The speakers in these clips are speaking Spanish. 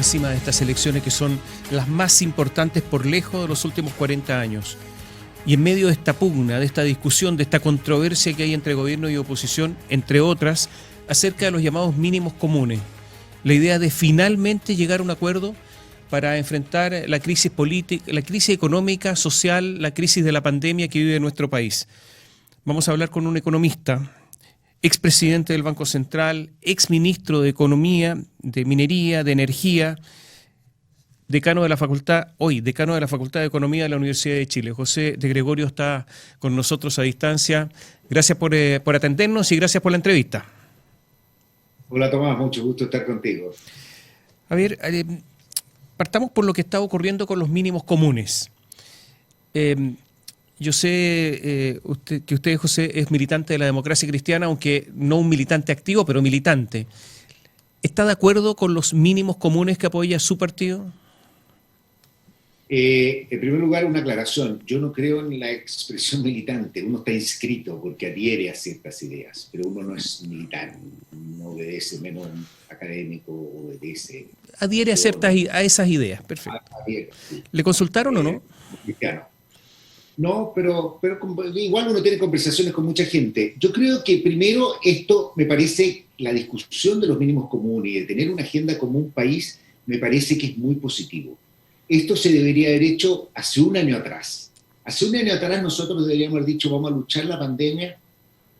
encima de estas elecciones que son las más importantes por lejos de los últimos 40 años. Y en medio de esta pugna, de esta discusión, de esta controversia que hay entre gobierno y oposición, entre otras, acerca de los llamados mínimos comunes, la idea de finalmente llegar a un acuerdo para enfrentar la crisis política, la crisis económica, social, la crisis de la pandemia que vive nuestro país. Vamos a hablar con un economista, expresidente del Banco Central, exministro de Economía, de Minería, de Energía, decano de la Facultad de Economía de la Universidad de Chile. José de Gregorio está con nosotros a distancia. Gracias por atendernos y gracias por la entrevista. Hola Tomás, mucho gusto estar contigo. A ver, partamos por lo que está ocurriendo con los mínimos comunes. Yo sé que usted, José, es militante de la democracia cristiana, aunque no un militante activo, pero militante. ¿Está de acuerdo con los mínimos comunes que apoya su partido? En primer lugar, una aclaración. Yo no creo en la expresión militante. Uno está inscrito porque adhiere a ciertas ideas, pero uno no es militar, no obedece, menos un académico obedece. Adhiere a esas ideas, perfecto. Adhiere, sí. ¿Le consultaron o no? Cristiano. No, pero igual uno tiene conversaciones con mucha gente. Yo creo que primero esto me parece, la discusión de los mínimos comunes y de tener una agenda como un país, me parece que es muy positivo. Esto se debería haber hecho hace un año atrás. Hace un año atrás nosotros deberíamos haber dicho vamos a luchar la pandemia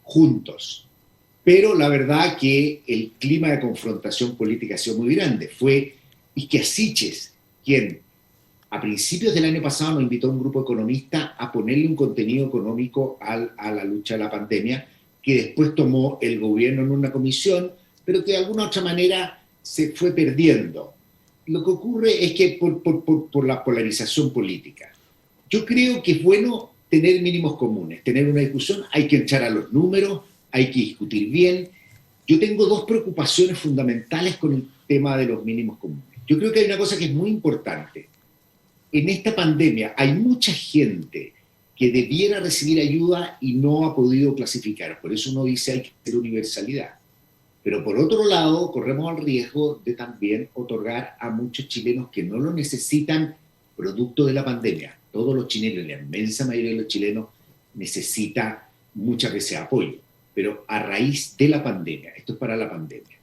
juntos. Pero la verdad que el clima de confrontación política ha sido muy grande. Fue Ixquias Siches quien a principios del año pasado nos invitó a un grupo economista a ponerle un contenido económico a la lucha de la pandemia, que después tomó el gobierno en una comisión, pero que de alguna otra manera se fue perdiendo. Lo que ocurre es que por la polarización política. Yo creo que es bueno tener mínimos comunes, tener una discusión, hay que echar a los números, hay que discutir bien. Yo tengo dos preocupaciones fundamentales con el tema de los mínimos comunes. Yo creo que hay una cosa que es muy importante. En esta pandemia hay mucha gente que debiera recibir ayuda y no ha podido clasificar. Por eso uno dice hay que hacer universalidad. Pero por otro lado, corremos el riesgo de también otorgar a muchos chilenos que no lo necesitan producto de la pandemia. Todos los chilenos, la inmensa mayoría de los chilenos, necesita muchas veces apoyo, pero a raíz de la pandemia. Esto es para la pandemia.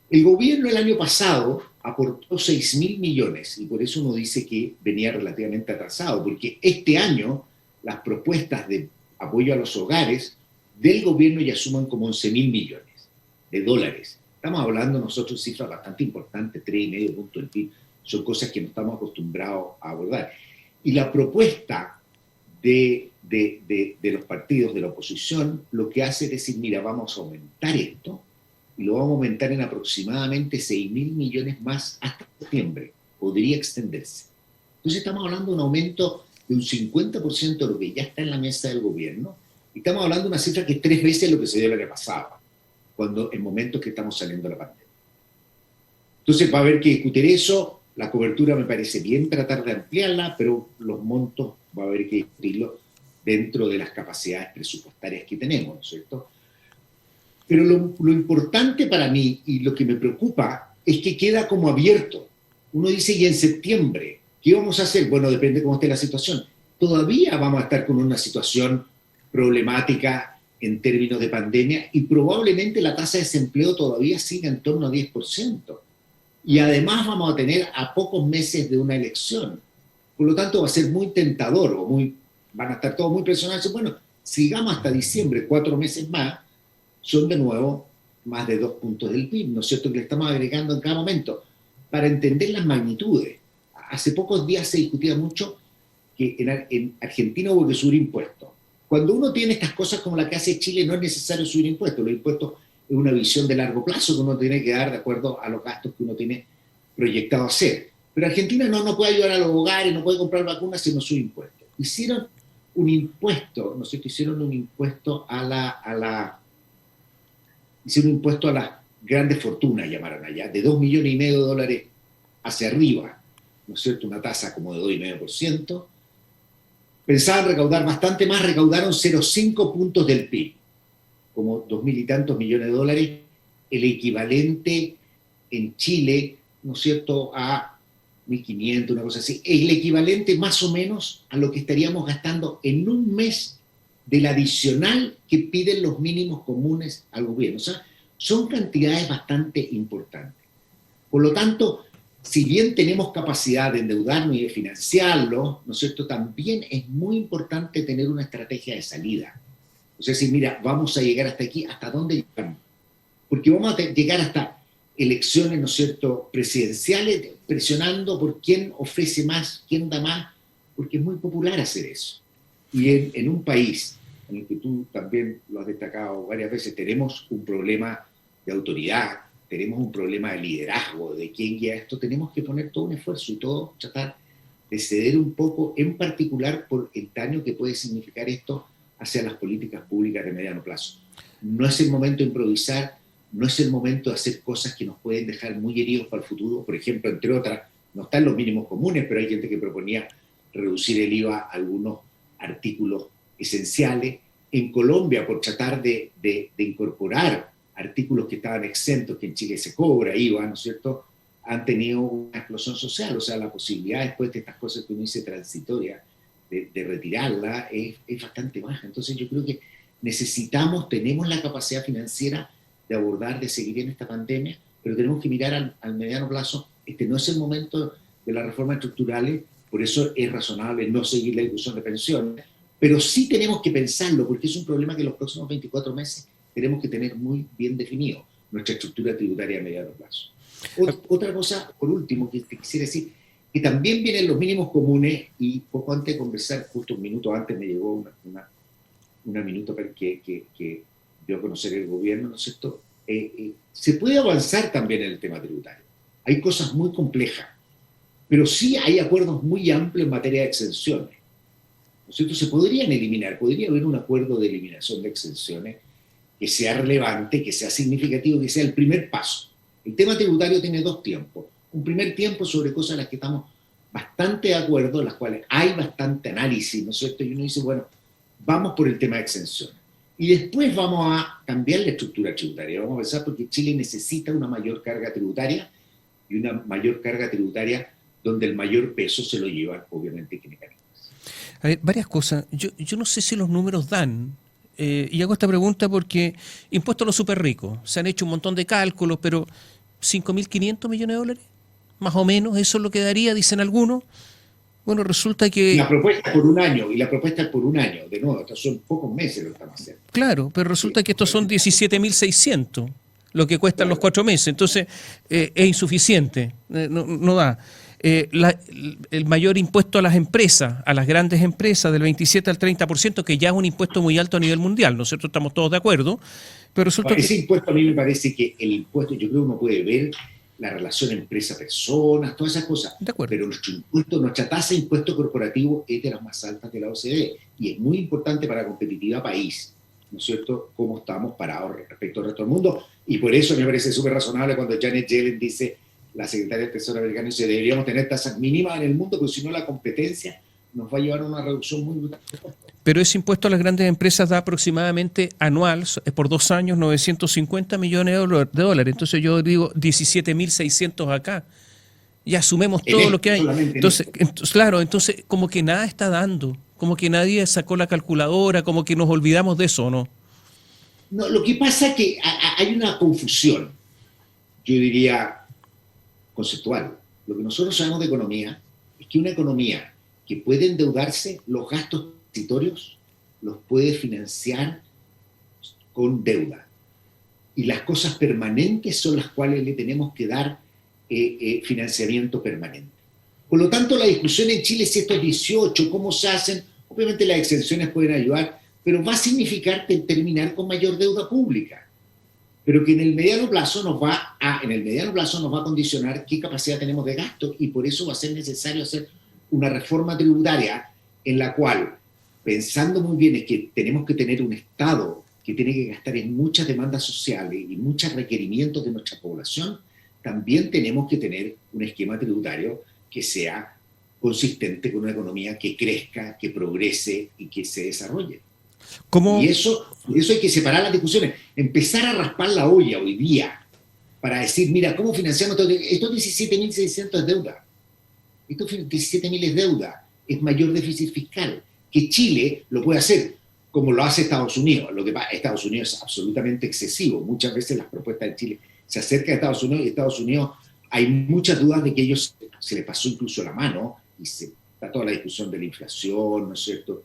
El gobierno el año pasado aportó 6.000 millones y por eso uno dice que venía relativamente atrasado, porque este año las propuestas de apoyo a los hogares del gobierno ya suman como 11.000 millones de dólares. Estamos hablando nosotros de cifras bastante importantes, 3,5 puntos del PIB, son cosas que no estamos acostumbrados a abordar. Y la propuesta de los partidos de la oposición lo que hace es decir, mira, vamos a aumentar esto y lo vamos a aumentar en aproximadamente 6.000 millones más hasta septiembre. Podría extenderse. Entonces estamos hablando de un aumento de un 50% de lo que ya está en la mesa del gobierno y estamos hablando de una cifra que es 3 veces lo que se dio el año pasado, cuando en momentos que estamos saliendo de la pandemia. Entonces va a haber que discutir eso, la cobertura me parece bien tratar de ampliarla, pero los montos va a haber que discutirlos dentro de las capacidades presupuestarias que tenemos, ¿no es cierto? Pero lo importante para mí y lo que me preocupa es que queda como abierto. Uno dice, y en septiembre, ¿qué vamos a hacer? Bueno, depende de cómo esté la situación. Todavía vamos a estar con una situación problemática en términos de pandemia, y probablemente la tasa de desempleo todavía siga en torno a 10%. Y además vamos a tener a pocos meses de una elección. Por lo tanto, va a ser muy tentador, van a estar todos muy presionados. Bueno, sigamos hasta diciembre, 4 meses más, son de nuevo más de 2 puntos del PIB, ¿no es cierto?, que le estamos agregando en cada momento, para entender las magnitudes. Hace pocos días se discutía mucho que en Argentina hubo que subir impuestos. Cuando uno tiene estas cosas como la que hace Chile, no es necesario subir impuestos. Los impuestos es una visión de largo plazo que uno tiene que dar de acuerdo a los gastos que uno tiene proyectado hacer. Pero Argentina no puede ayudar a los hogares, no puede comprar vacunas si no sube impuestos. Hicieron un impuesto, no sé qué hicieron un impuesto hicieron un impuesto a las grandes fortunas, llamaron allá, de 2,5 millones de dólares hacia arriba, ¿no es cierto? Una tasa como de 2,5%. Pensaban recaudar bastante más, recaudaron 0,5 puntos del PIB, como 2.000 y tantos millones de dólares, el equivalente en Chile ¿no es cierto?, a 1.500, una cosa así, es el equivalente más o menos a lo que estaríamos gastando en un mes del adicional que piden los mínimos comunes al gobierno. O sea, son cantidades bastante importantes. Por lo tanto, si bien tenemos capacidad de endeudarnos y de financiarlo, ¿no es cierto?, también es muy importante tener una estrategia de salida. O sea, si mira, vamos a llegar hasta aquí, ¿hasta dónde llegamos? Porque vamos a llegar hasta elecciones, ¿no es cierto?, presidenciales, presionando por quién ofrece más, quién da más, porque es muy popular hacer eso. Y en un país en el que tú también lo has destacado varias veces, tenemos un problema de autoridad, tenemos un problema de liderazgo, de quién guía esto, tenemos que poner todo un esfuerzo y todo tratar de ceder un poco, en particular por el daño que puede significar esto hacia las políticas públicas de mediano plazo. No es el momento de improvisar, no es el momento de hacer cosas que nos pueden dejar muy heridos para el futuro. Por ejemplo, entre otras, no están los mínimos comunes, pero hay gente que proponía reducir el IVA a algunos artículos esenciales. En Colombia, por tratar de incorporar artículos que estaban exentos, que en Chile se cobra IVA, ¿no es cierto?, han tenido una explosión social. O sea, la posibilidad después de estas cosas que uno dice transitorias, de retirarla, es bastante baja. Entonces yo creo que tenemos la capacidad financiera de abordar, de seguir en esta pandemia, pero tenemos que mirar al mediano plazo. Este no es el momento de las reformas estructurales, por eso es razonable no seguir la discusión de pensiones, pero sí tenemos que pensarlo, porque es un problema que en los próximos 24 meses tenemos que tener muy bien definido nuestra estructura tributaria a mediano plazo. Otra cosa, por último, que te quisiera decir, que también vienen los mínimos comunes, y poco antes de conversar, justo un minuto antes me llegó una minuto que dio a conocer el gobierno, ¿no es cierto? Se puede avanzar también en el tema tributario. Hay cosas muy complejas, pero sí hay acuerdos muy amplios en materia de exenciones, ¿no es cierto? Se podrían eliminar, podría haber un acuerdo de eliminación de exenciones que sea relevante, que sea significativo, que sea el primer paso. El tema tributario tiene dos tiempos. Un primer tiempo sobre cosas en las que estamos bastante de acuerdo, en las cuales hay bastante análisis, ¿no es cierto? Y uno dice, bueno, vamos por el tema de exenciones. Y después vamos a cambiar la estructura tributaria. Vamos a pensar porque Chile necesita una mayor carga tributaria, y una mayor carga tributaria donde el mayor peso se lo llevan, obviamente, quienes ganan. A ver, varias cosas. Yo no sé si los números dan, y hago esta pregunta porque impuestos a los súper ricos. Se han hecho un montón de cálculos, pero 5.500 millones de dólares, más o menos, eso es lo que daría, dicen algunos. Bueno, resulta que... La propuesta por un año, de nuevo, estos son pocos meses lo que estamos haciendo. Claro, pero resulta que estos son 17.600, lo que cuestan los 4 meses, entonces es insuficiente, no da. El mayor impuesto a las empresas, a las grandes empresas, del 27 al 30%, que ya es un impuesto muy alto a nivel mundial, nosotros estamos todos de acuerdo, pero resulta ese impuesto a mí me parece que el impuesto, yo creo que uno puede ver la relación empresa-personas, todas esas cosas, de acuerdo, pero nuestra tasa de impuesto corporativo es de las más altas de la OCDE, y es muy importante para la competitividad país, ¿no es cierto?, cómo estamos parados respecto al resto del mundo, y por eso me parece súper razonable cuando Janet Yellen dice, la secretaria del Tesoro americana, dice, deberíamos tener tasas mínimas en el mundo, porque si no la competencia nos va a llevar a una reducción muy brutal. Pero ese impuesto a las grandes empresas da aproximadamente anual, por 2 años, 950 millones de dólares. Entonces yo digo 17.600 acá. Ya sumemos todo lo que hay. Entonces, claro, entonces como que nada está dando, como que nadie sacó la calculadora, como que nos olvidamos de eso, ¿no? No, lo que pasa es que hay una confusión, yo diría, conceptual. Lo que nosotros sabemos de economía es que una economía que puede endeudarse, los gastos transitorios los puede financiar con deuda. Y las cosas permanentes son las cuales le tenemos que dar financiamiento permanente. Por lo tanto, la discusión en Chile, si estos 18, cómo se hacen, obviamente las exenciones pueden ayudar, pero va a significar terminar con mayor deuda pública. Pero que en el mediano plazo nos va a condicionar qué capacidad tenemos de gasto, y por eso va a ser necesario hacer una reforma tributaria en la cual, pensando muy bien, es que tenemos que tener un Estado que tiene que gastar en muchas demandas sociales y muchos requerimientos de nuestra población. También tenemos que tener un esquema tributario que sea consistente con una economía que crezca, que progrese y que se desarrolle. ¿Cómo? Y eso hay que separar las discusiones. Empezar a raspar la olla hoy día para decir, mira, ¿cómo financiamos todo? Estos 17.600 es deuda. Estos 17.000 es deuda. Es mayor déficit fiscal. Que Chile lo puede hacer como lo hace Estados Unidos. Lo que pasa, Estados Unidos es absolutamente excesivo. Muchas veces las propuestas de Chile se acercan a Estados Unidos y Estados Unidos hay muchas dudas de que ellos se les pasó incluso la mano y está toda la discusión de la inflación, ¿no es cierto?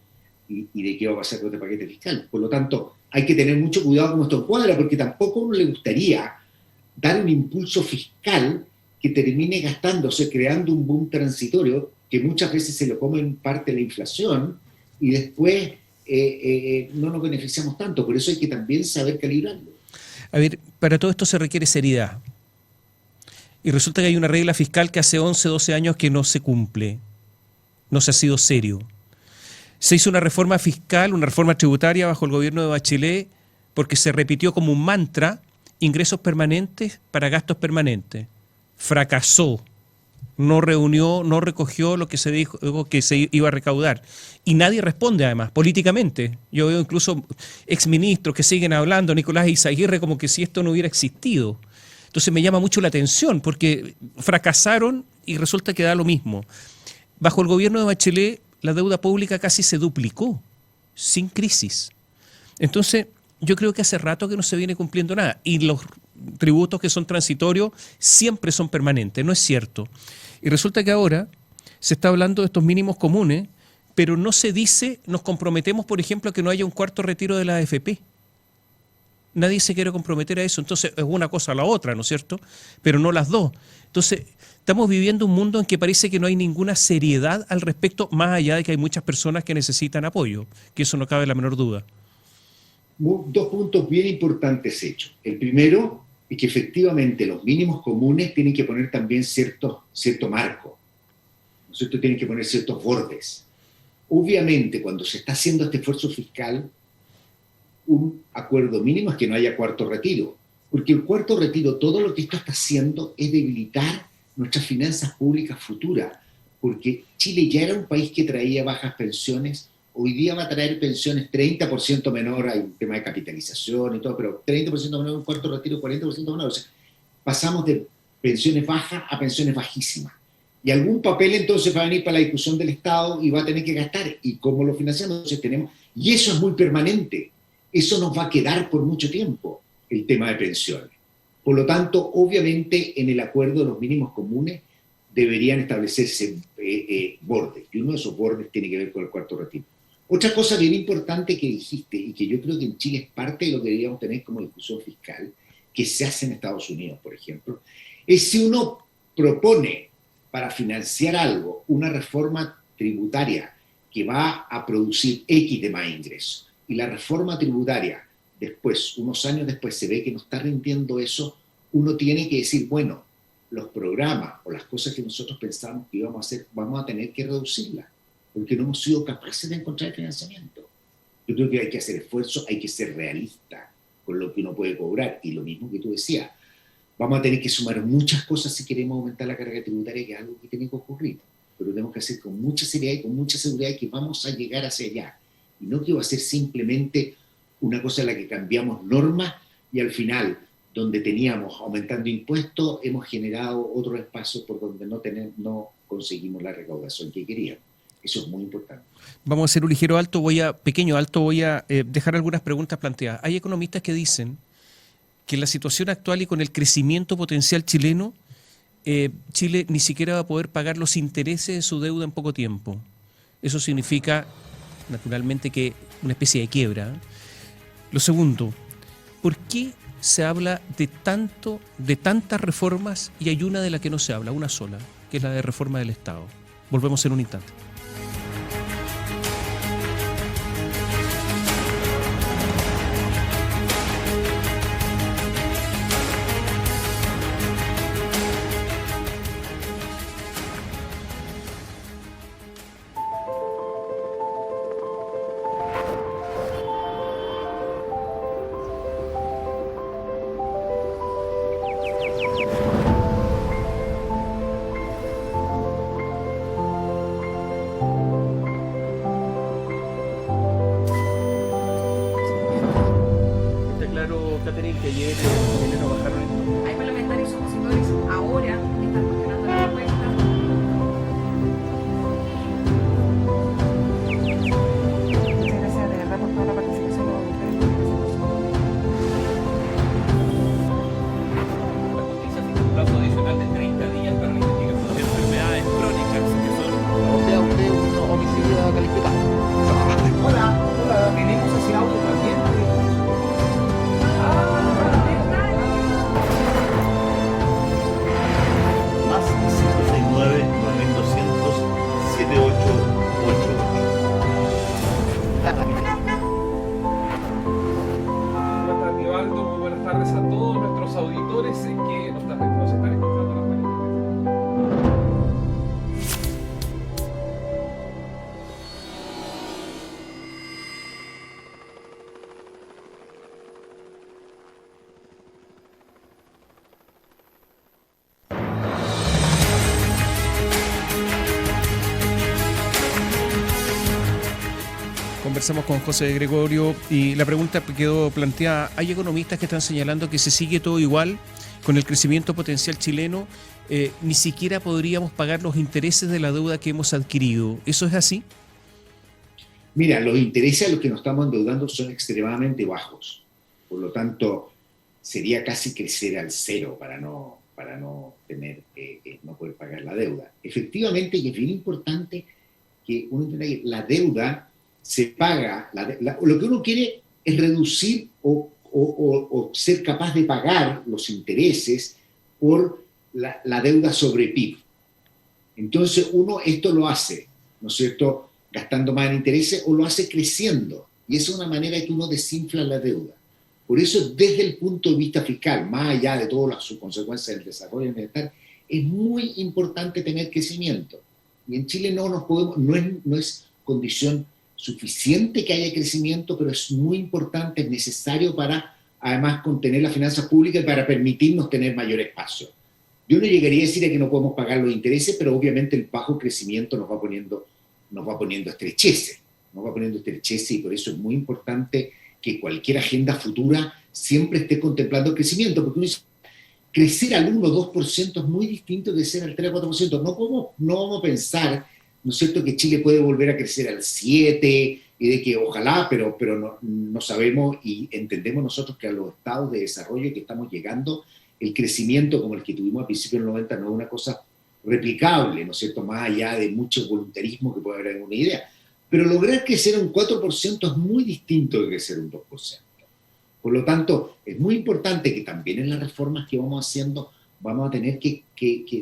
Y de qué va a pasar con este paquete fiscal. Por lo tanto, hay que tener mucho cuidado con esto encuadra, porque tampoco a uno le gustaría dar un impulso fiscal que termine gastándose, creando un boom transitorio que muchas veces se lo come en parte la inflación y después no nos beneficiamos tanto. Por eso hay que también saber calibrarlo. A ver, para todo esto se requiere seriedad. Y resulta que hay una regla fiscal que hace 11, 12 años que no se cumple. No se ha sido serio. Se hizo una reforma fiscal, una reforma tributaria bajo el gobierno de Bachelet, porque se repitió como un mantra ingresos permanentes para gastos permanentes. Fracasó. No reunió, no recogió lo que se dijo que se iba a recaudar. Y nadie responde, además, políticamente. Yo veo incluso exministros que siguen hablando, Nicolás Izaguirre, como que si esto no hubiera existido. Entonces me llama mucho la atención, porque fracasaron y resulta que da lo mismo. Bajo el gobierno de Bachelet, la deuda pública casi se duplicó, sin crisis. Entonces, yo creo que hace rato que no se viene cumpliendo nada. Y los tributos que son transitorios siempre son permanentes, no es cierto. Y resulta que ahora se está hablando de estos mínimos comunes, pero no se dice, nos comprometemos, por ejemplo, a que no haya un cuarto retiro de la AFP. Nadie se quiere comprometer a eso. Entonces, es una cosa o la otra, ¿no es cierto? Pero no las dos. Entonces, estamos viviendo un mundo en que parece que no hay ninguna seriedad al respecto, más allá de que hay muchas personas que necesitan apoyo, que eso no cabe la menor duda. Dos puntos bien importantes hechos. El primero es que efectivamente los mínimos comunes tienen que poner también cierto marco, ¿no es cierto? Tienen que poner ciertos bordes. Obviamente, cuando se está haciendo este esfuerzo fiscal, un acuerdo mínimo es que no haya cuarto retiro, porque el cuarto retiro, todo lo que esto está haciendo es debilitar nuestras finanzas públicas futuras, porque Chile ya era un país que traía bajas pensiones, hoy día va a traer pensiones 30% menor, hay un tema de capitalización y todo, pero 30% menor, un cuarto retiro 40% menor, o sea, pasamos de pensiones bajas a pensiones bajísimas. Y algún papel entonces va a venir para la discusión del Estado y va a tener que gastar. ¿Y cómo lo financiamos? Entonces y eso es muy permanente. Eso nos va a quedar por mucho tiempo, el tema de pensiones. Por lo tanto, obviamente, en el acuerdo de los mínimos comunes deberían establecerse bordes. Y uno de esos bordes tiene que ver con el cuarto retiro. Otra cosa bien importante que dijiste, y que yo creo que en Chile es parte de lo que deberíamos tener como discusión fiscal, que se hace en Estados Unidos, por ejemplo, es si uno propone para financiar algo una reforma tributaria que va a producir X de más ingresos, y la reforma tributaria después, unos años después, se ve que no está rindiendo eso, uno tiene que decir, bueno, los programas o las cosas que nosotros pensábamos que íbamos a hacer, vamos a tener que reducirlas, porque no hemos sido capaces de encontrar el financiamiento. Yo creo que hay que hacer esfuerzo, hay que ser realista con lo que uno puede cobrar, y lo mismo que tú decías, vamos a tener que sumar muchas cosas si queremos aumentar la carga tributaria, que es algo que tiene que ocurrir, pero tenemos que hacer con mucha seriedad y con mucha seguridad que vamos a llegar hacia allá, y no que va a ser simplemente una cosa en la que cambiamos normas y al final, donde teníamos aumentando impuestos, hemos generado otros espacios por donde no conseguimos la recaudación que queríamos. Eso es muy importante. Vamos a hacer un ligero alto, pequeño alto, voy a dejar algunas preguntas planteadas. Hay economistas que dicen que en la situación actual y con el crecimiento potencial chileno, Chile ni siquiera va a poder pagar los intereses de su deuda en poco tiempo. Eso significa, naturalmente, que una especie de quiebra. Lo segundo, ¿por qué se habla de tantas reformas y hay una de la que no se habla, una sola, que es la de reforma del Estado? Volvemos en un instante. varios opositores ahora están cuestionando la propuesta. Muchas gracias de verdad por toda la participación de ustedes. La justicia fija un plazo adicional de 30 días para la investigación de enfermedades crónicas que son... O sea, usted es un homicida calificado. Hola, tenemos ese audio también. Más 569-200-7888. Buenas tardes, Rivaldo. Muy buenas tardes a todos nuestros auditores que nos están escuchando a las mañanas. Conversamos con José de Gregorio y la pregunta que quedó planteada. Hay economistas que están señalando que si sigue todo igual, con el crecimiento potencial chileno, ni siquiera podríamos pagar los intereses de la deuda que hemos adquirido. ¿Eso es así? Mira, los intereses a los que nos estamos endeudando son extremadamente bajos. Por lo tanto, sería casi crecer al cero para no tener, no poder pagar la deuda. Efectivamente, y es bien importante que uno entienda que la deuda se paga, lo que uno quiere es reducir o ser capaz de pagar los intereses por la deuda sobre PIB. Entonces uno esto lo hace, ¿no es cierto?, gastando más en intereses o lo hace creciendo. Y esa es una manera de que uno desinfla la deuda. Por eso, desde el punto de vista fiscal, más allá de todas sus consecuencias del desarrollo del bienestar, es muy importante tener crecimiento. Y en Chile no es condición suficiente que haya crecimiento, pero es muy importante, es necesario para, además, contener las finanzas públicas y para permitirnos tener mayor espacio. Yo no llegaría a decir que no podemos pagar los intereses, pero obviamente el bajo crecimiento nos va poniendo estrecheces, y por eso es muy importante que cualquier agenda futura siempre esté contemplando el crecimiento, porque uno dice, crecer al 1 o 2% es muy distinto de crecer al 3 o 4%. No vamos a pensar, ¿no es cierto?, que Chile puede volver a crecer al 7% y de que ojalá, pero no sabemos y entendemos nosotros que a los estados de desarrollo que estamos llegando, el crecimiento como el que tuvimos a principios del 90 no es una cosa replicable, ¿no es cierto?, más allá de mucho voluntarismo que puede haber alguna idea. Pero lograr crecer un 4% es muy distinto de crecer un 2%. Por lo tanto, es muy importante que también en las reformas que vamos haciendo vamos a tener que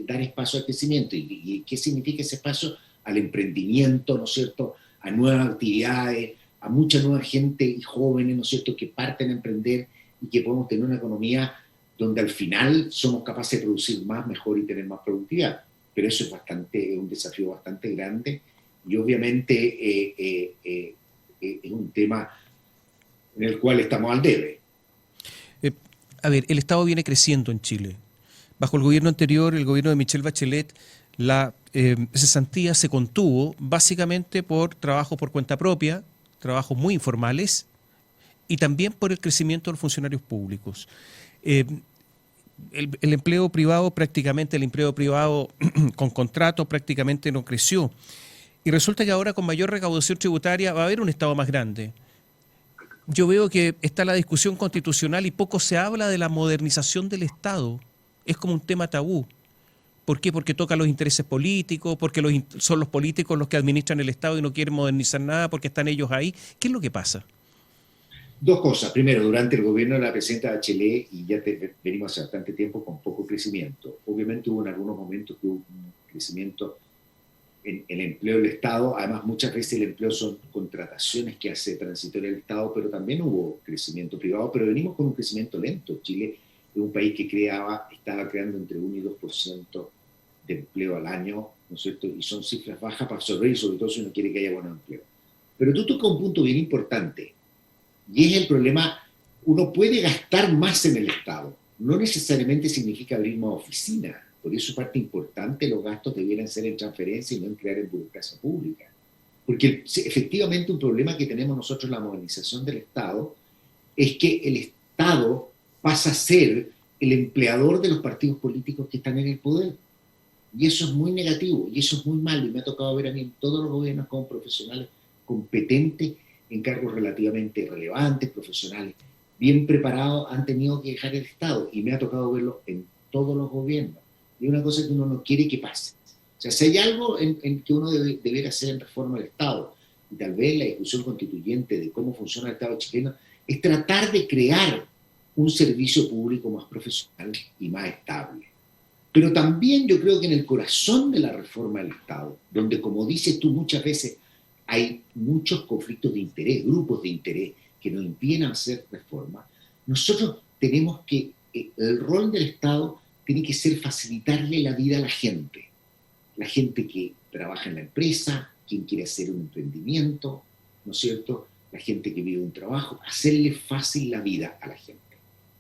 dar espacio al crecimiento. ¿Y qué significa ese espacio? Al emprendimiento, ¿no es cierto?, a nuevas actividades, a mucha nueva gente y jóvenes, ¿no es cierto?, que parten a emprender y que podemos tener una economía donde al final somos capaces de producir más, mejor y tener más productividad. Pero eso es un desafío bastante grande y obviamente es un tema en el cual estamos al debe. A ver, el Estado viene creciendo en Chile. Bajo el gobierno anterior, el gobierno de Michelle Bachelet, la cesantía se contuvo básicamente por trabajo por cuenta propia, trabajos muy informales y también por el crecimiento de los funcionarios públicos. El empleo privado con contrato prácticamente no creció. Y resulta que ahora con mayor recaudación tributaria va a haber un Estado más grande. Yo veo que está la discusión constitucional y poco se habla de la modernización del Estado. Es como un tema tabú. ¿Por qué? Porque toca los intereses políticos, porque son los políticos los que administran el Estado y no quieren modernizar nada porque están ellos ahí. ¿Qué es lo que pasa? Dos cosas. Primero, durante el gobierno de la presidenta Bachelet, y ya venimos hace bastante tiempo con poco crecimiento. Obviamente hubo en algunos momentos que hubo un crecimiento en el empleo del Estado. Además, muchas veces el empleo son contrataciones que hace transitoria el Estado, pero también hubo crecimiento privado, pero venimos con un crecimiento lento. Chile es un país que estaba creando entre 1 y 2% de empleo al año, ¿no es cierto? Y son cifras bajas para absorber, y sobre todo si uno quiere que haya buen empleo. Pero tú tocas un punto bien importante, y es el problema, uno puede gastar más en el Estado, no necesariamente significa abrir más oficinas. Por eso parte importante, los gastos debieran ser en transferencia y no en crear en burocracia pública. Porque efectivamente un problema que tenemos nosotros en la modernización del Estado es que el Estado pasa a ser el empleador de los partidos políticos que están en el poder. Y eso es muy negativo, y eso es muy malo, y me ha tocado ver a mí en todos los gobiernos como profesionales competentes, en cargos relativamente relevantes, profesionales bien preparados, han tenido que dejar el Estado, y me ha tocado verlo en todos los gobiernos. Y es una cosa que uno no quiere que pase. O sea, si hay algo en que uno debería hacer en reforma del Estado, y tal vez la discusión constituyente de cómo funciona el Estado chileno, es tratar de crear un servicio público más profesional y más estable. Pero también yo creo que en el corazón de la reforma del Estado, donde, como dices tú muchas veces, hay muchos conflictos de interés, grupos de interés que nos impiden hacer reforma, nosotros tenemos que, el rol del Estado tiene que ser facilitarle la vida a la gente que trabaja en la empresa, quien quiere hacer un emprendimiento, ¿no es cierto?, la gente que vive un trabajo, hacerle fácil la vida a la gente,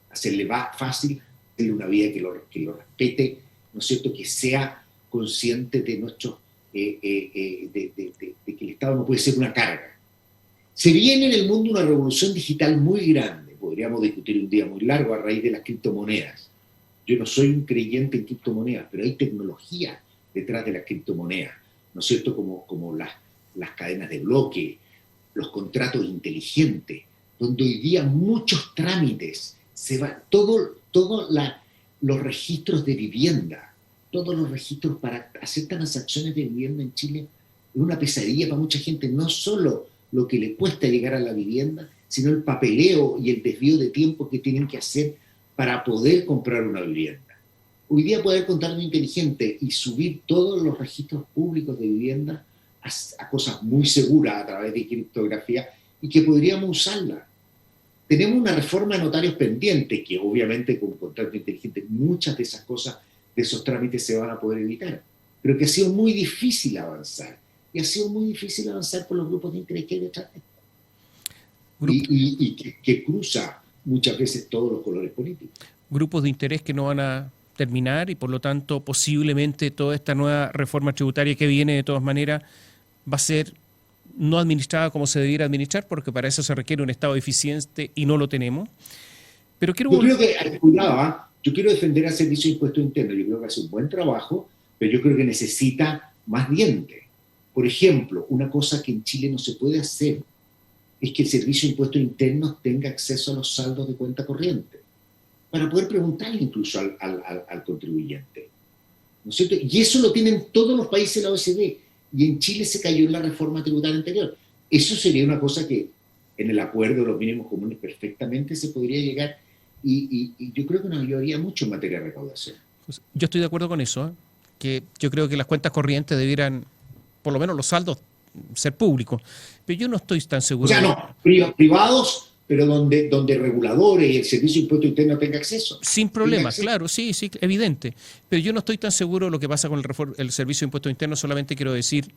hacerle fácil, hacerle una vida que lo respete, ¿no es cierto?, que sea consciente de de que el Estado no puede ser una carga. Se viene en el mundo una revolución digital muy grande, podríamos discutir un día muy largo a raíz de las criptomonedas. Yo no soy un creyente en criptomonedas, pero hay tecnología detrás de las criptomonedas, ¿no es cierto?, como las cadenas de bloque, los contratos inteligentes, donde hoy día muchos trámites, los registros de vivienda, todos los registros para hacer transacciones de vivienda en Chile, es una pesadilla para mucha gente, no solo lo que le cuesta llegar a la vivienda, sino el papeleo y el desvío de tiempo que tienen que hacer para poder comprar una vivienda. Hoy día poder contrato inteligente y subir todos los registros públicos de vivienda a cosas muy seguras a través de criptografía y que podríamos usarla. Tenemos una reforma de notarios pendiente que obviamente con contrato inteligente muchas de esas cosas, de esos trámites se van a poder evitar, pero que ha sido muy difícil avanzar. Y ha sido muy difícil avanzar por los grupos de interés que hay detrás de esto. Y que cruza muchas veces todos los colores políticos. Grupos de interés que no van a terminar y por lo tanto posiblemente toda esta nueva reforma tributaria que viene de todas maneras va a ser no administrada como se debiera administrar, porque para eso se requiere un Estado eficiente y no lo tenemos. Pero yo creo que, cuidado, yo quiero defender al Servicio de Impuestos Internos, yo creo que hace un buen trabajo, pero yo creo que necesita más dientes. Por ejemplo, una cosa que en Chile no se puede hacer es que el Servicio de Impuestos Internos tenga acceso a los saldos de cuenta corriente, para poder preguntarle incluso al contribuyente, ¿no es cierto? Y eso lo tienen todos los países de la OECD, y en Chile se cayó en la reforma tributaria anterior. Eso sería una cosa que en el acuerdo de los mínimos comunes perfectamente se podría llegar, y yo creo que nos ayudaría mucho en materia de recaudación. Yo estoy de acuerdo con eso, que yo creo que las cuentas corrientes debieran, por lo menos los saldos, ser públicos, pero yo no estoy tan seguro. O sea, no, privados, pero donde reguladores y el Servicio de Impuestos Internos tenga acceso. Sin problemas, claro, sí, evidente. Pero yo no estoy tan seguro de lo que pasa con el Servicio de Impuestos Internos, solamente quiero decir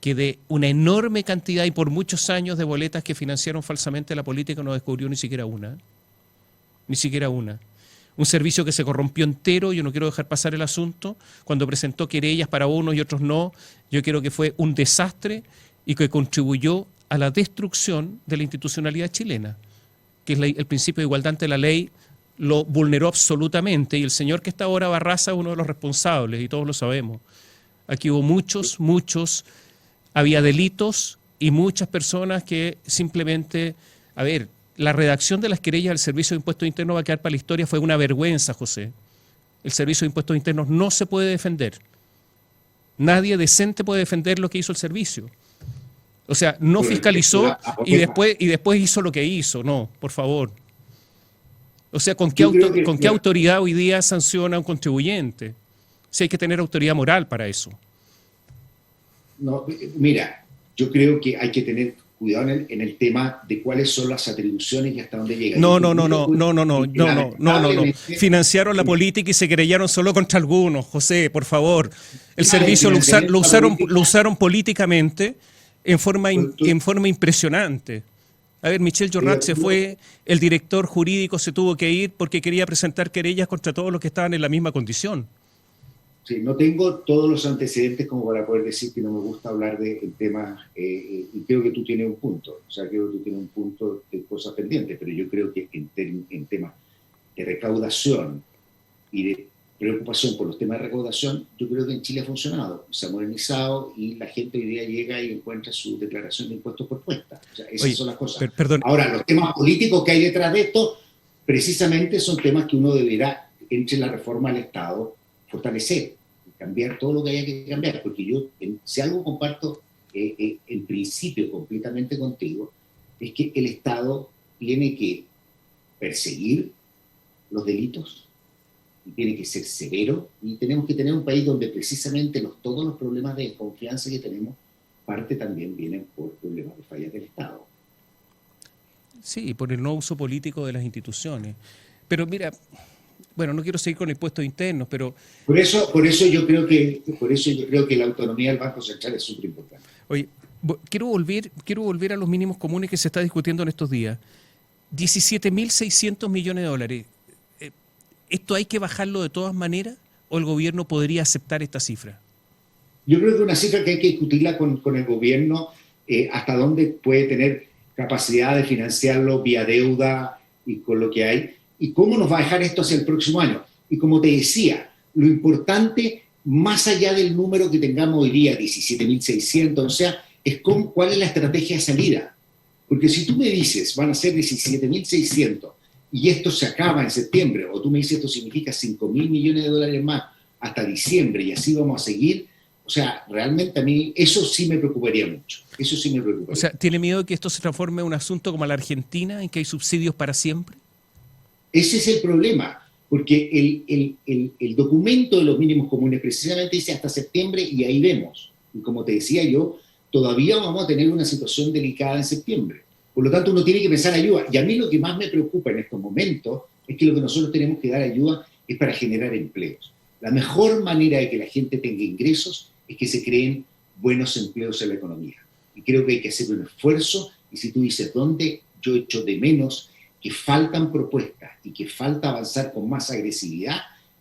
que de una enorme cantidad y por muchos años de boletas que financiaron falsamente la política no descubrió ni siquiera una. Ni siquiera una. Un servicio que se corrompió entero, yo no quiero dejar pasar el asunto, cuando presentó querellas para unos y otros no, yo creo que fue un desastre y que contribuyó a la destrucción de la institucionalidad chilena, que es el principio de igualdad ante la ley, lo vulneró absolutamente, y el señor que está ahora, Barraza, es uno de los responsables, y todos lo sabemos. Aquí hubo muchos, había delitos y muchas personas que simplemente, la redacción de las querellas del Servicio de Impuestos Internos va a quedar para la historia, fue una vergüenza, José. El Servicio de Impuestos Internos no se puede defender. Nadie decente puede defender lo que hizo el servicio. O sea, no fiscalizó y después hizo lo que hizo. No, por favor. O sea, ¿con qué autoridad hoy día sanciona a un contribuyente? Si hay que tener autoridad moral para eso. No, mira, yo creo que hay que tener cuidado en el tema de cuáles son las atribuciones y hasta dónde llegan. No. Financiaron la política y se querellaron solo contra algunos, José, por favor. El servicio lo usaron políticamente en forma impresionante. Michel Jorrat se fue, el director jurídico se tuvo que ir porque quería presentar querellas contra todos los que estaban en la misma condición. Sí, no tengo todos los antecedentes como para poder decir que no me gusta hablar de temas, y creo que tú tienes un punto, o sea, creo que tú tienes un punto de cosas pendientes, pero yo creo que en temas de recaudación y de preocupación por los temas de recaudación, yo creo que en Chile ha funcionado, se ha modernizado y la gente hoy día llega y encuentra su declaración de impuestos por cuenta. O sea, esas son las cosas. Perdón. Ahora, los temas políticos que hay detrás de esto, precisamente son temas que uno deberá, entre la reforma al Estado, fortalecer, cambiar todo lo que haya que cambiar, porque yo, si algo comparto en principio completamente contigo, es que el Estado tiene que perseguir los delitos, y tiene que ser severo, y tenemos que tener un país donde precisamente todos los problemas de desconfianza que tenemos, parte también vienen por problemas de fallas del Estado. Sí, y por el no uso político de las instituciones. Pero mira, bueno, no quiero seguir con impuestos internos, pero... Por eso yo creo que la autonomía del Banco Central es súper importante. Oye, quiero volver a los mínimos comunes que se está discutiendo en estos días. 17.600 millones de dólares. ¿Esto hay que bajarlo de todas maneras o el gobierno podría aceptar esta cifra? Yo creo que es una cifra que hay que discutirla con el gobierno, hasta dónde puede tener capacidad de financiarlo vía deuda y con lo que hay, y cómo nos va a dejar esto hacia el próximo año. Y como te decía, lo importante, más allá del número que tengamos hoy día, 17.600, o sea, es cuál es la estrategia de salida. Porque si tú me dices, van a ser 17.600, y esto se acaba en septiembre, o tú me dices esto significa 5.000 millones de dólares más hasta diciembre, y así vamos a seguir, o sea, realmente a mí eso sí me preocuparía mucho. Eso sí me preocuparía. O sea, ¿tiene miedo de que esto se transforme en un asunto como la Argentina, en que hay subsidios para siempre? Ese es el problema, porque el documento de los mínimos comunes precisamente dice hasta septiembre y ahí vemos. Y como te decía yo, todavía vamos a tener una situación delicada en septiembre. Por lo tanto, uno tiene que pensar ayuda. Y a mí lo que más me preocupa en estos momentos es que lo que nosotros tenemos que dar ayuda es para generar empleos. La mejor manera de que la gente tenga ingresos es que se creen buenos empleos en la economía. Y creo que hay que hacer un esfuerzo, y si tú dices dónde, yo echo de menos que faltan propuestas y que falta avanzar con más agresividad,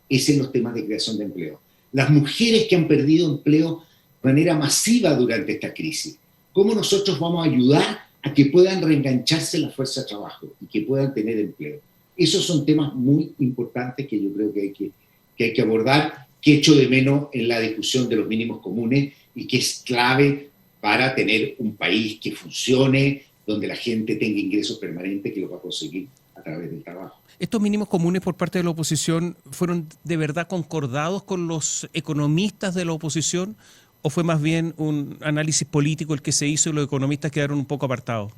es en los temas de creación de empleo. Las mujeres que han perdido empleo de manera masiva durante esta crisis, ¿cómo nosotros vamos a ayudar a que puedan reengancharse en la fuerza de trabajo y que puedan tener empleo? Esos son temas muy importantes que yo creo que hay que abordar, que echo de menos en la discusión de los mínimos comunes y que es clave para tener un país que funcione, donde la gente tenga ingresos permanentes, que los va a conseguir a través del trabajo. ¿Estos mínimos comunes por parte de la oposición fueron de verdad concordados con los economistas de la oposición o fue más bien un análisis político el que se hizo y los economistas quedaron un poco apartados?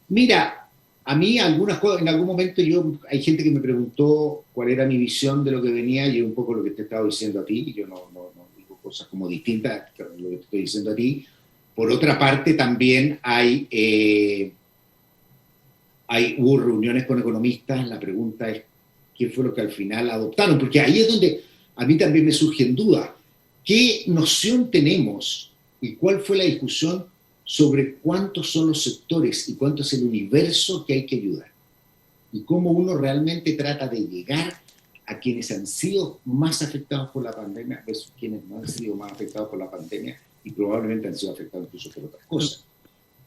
Mira, a mí algunas cosas, en algún momento hay gente que me preguntó cuál era mi visión de lo que venía y un poco lo que te estaba diciendo a ti, y yo no digo cosas como distintas a lo que te estoy diciendo a ti. Por otra parte, también hubo reuniones con economistas. La pregunta es qué fue lo que al final adoptaron, porque ahí es donde a mí también me surgen dudas. ¿Qué noción tenemos y cuál fue la discusión sobre cuántos son los sectores y cuánto es el universo que hay que ayudar? Y cómo uno realmente trata de llegar a quienes han sido más afectados por la pandemia versus quienes no han sido más afectados por la pandemia y probablemente han sido afectados incluso por otras cosas.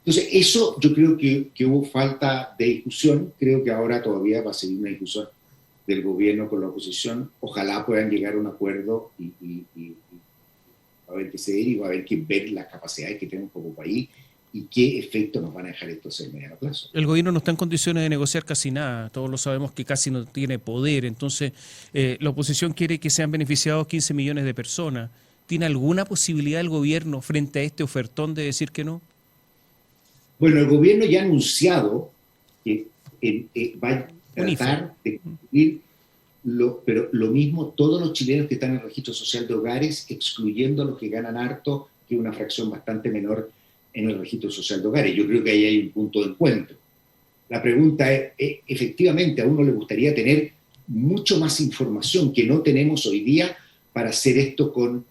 Entonces, eso yo creo que hubo falta de discusión. Creo que ahora todavía va a seguir una discusión del gobierno con la oposición. Ojalá puedan llegar a un acuerdo y va a haber que ceder y va a haber que ver las capacidades que tenemos como país y qué efecto nos van a dejar estos en mediano plazo. El gobierno no está en condiciones de negociar casi nada, todos lo sabemos que casi no tiene poder, entonces la oposición quiere que sean beneficiados 15 millones de personas. ¿Tiene alguna posibilidad el gobierno frente a este ofertón de decir que no? Bueno, el gobierno ya ha anunciado que va a tratar de cumplir pero lo mismo todos los chilenos que están en el registro social de hogares, excluyendo a los que ganan harto, que es una fracción bastante menor en el registro social de hogares. Yo creo que ahí hay un punto de encuentro. La pregunta es, efectivamente, a uno le gustaría tener mucho más información que no tenemos hoy día para hacer esto con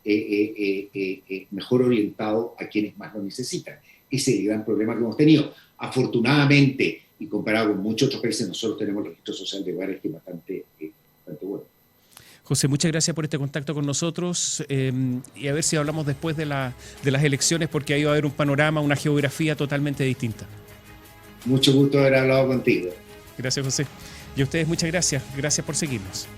mejor orientado a quienes más lo necesitan. Ese es el gran problema que hemos tenido. Afortunadamente, y comparado con muchos otros países, nosotros tenemos el registro social de hogares que es bastante bueno. José, muchas gracias por este contacto con nosotros y a ver si hablamos después de las elecciones, porque ahí va a haber un panorama, una geografía totalmente distinta. Mucho gusto haber hablado contigo. Gracias, José. Y a ustedes muchas gracias. Gracias por seguirnos.